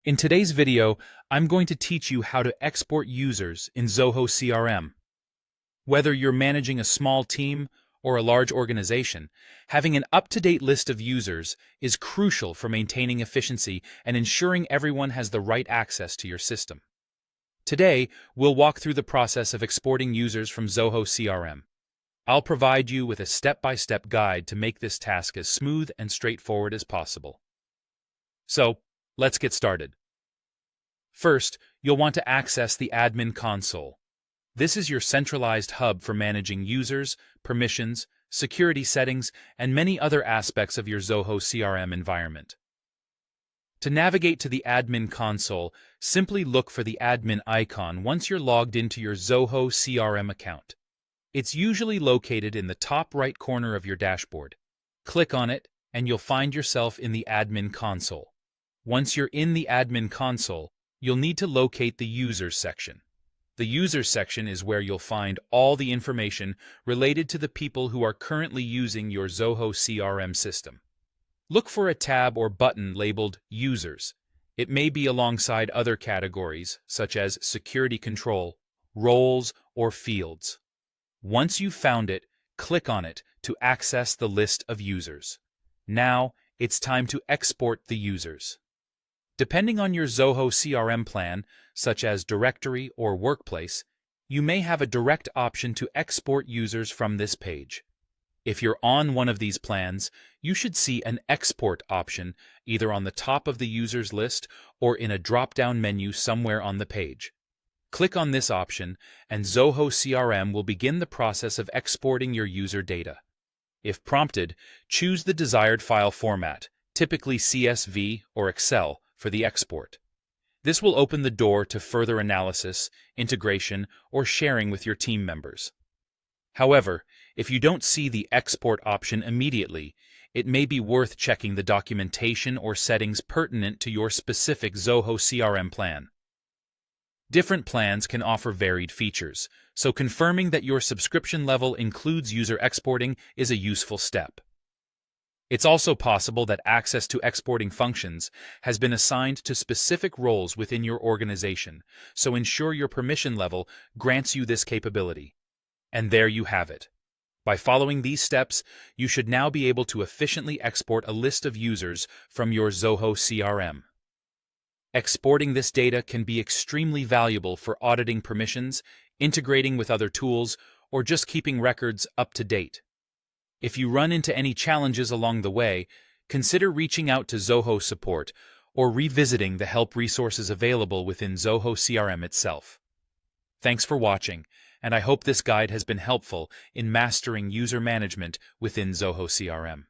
In today's video, I'm going to teach you how to export users in Zoho CRM. Whether you're managing a small team or a large organization, having an up-to-date list of users is crucial for maintaining efficiency and ensuring everyone has the right access to your system. Today, we'll walk through the process of exporting users from Zoho CRM. I'll provide you with a step-by-step guide to make this task as smooth and straightforward as possible. So, let's get started. First, you'll want to access the admin console. This is your centralized hub for managing users, permissions, security settings, and many other aspects of your Zoho CRM environment. To navigate to the admin console, simply look for the admin icon once you're logged into your Zoho CRM account. It's usually located in the top right corner of your dashboard. Click on it, and you'll find yourself in the admin console. Once you're in the admin console, you'll need to locate the Users section. The Users section is where you'll find all the information related to the people who are currently using your Zoho CRM system. Look for a tab or button labeled Users. It may be alongside other categories, such as Security Control, Roles, or Fields. Once you've found it, click on it to access the list of users. Now, it's time to export the users. Depending on your Zoho CRM plan, such as Directory or Workplace, you may have a direct option to export users from this page. If you're on one of these plans, you should see an Export option either on the top of the users list or in a drop-down menu somewhere on the page. Click on this option, and Zoho CRM will begin the process of exporting your user data. If prompted, choose the desired file format, typically CSV or Excel, for the export. This will open the door to further analysis, integration, or sharing with your team members. However, if you don't see the export option immediately, it may be worth checking the documentation or settings pertinent to your specific Zoho CRM plan. Different plans can offer varied features, so confirming that your subscription level includes user exporting is a useful step. It's also possible that access to exporting functions has been assigned to specific roles within your organization, so ensure your permission level grants you this capability. And there you have it. By following these steps, you should now be able to efficiently export a list of users from your Zoho CRM. Exporting this data can be extremely valuable for auditing permissions, integrating with other tools, or just keeping records up to date. If you run into any challenges along the way, consider reaching out to Zoho support or revisiting the help resources available within Zoho CRM itself. Thanks for watching, and I hope this guide has been helpful in mastering user management within Zoho CRM.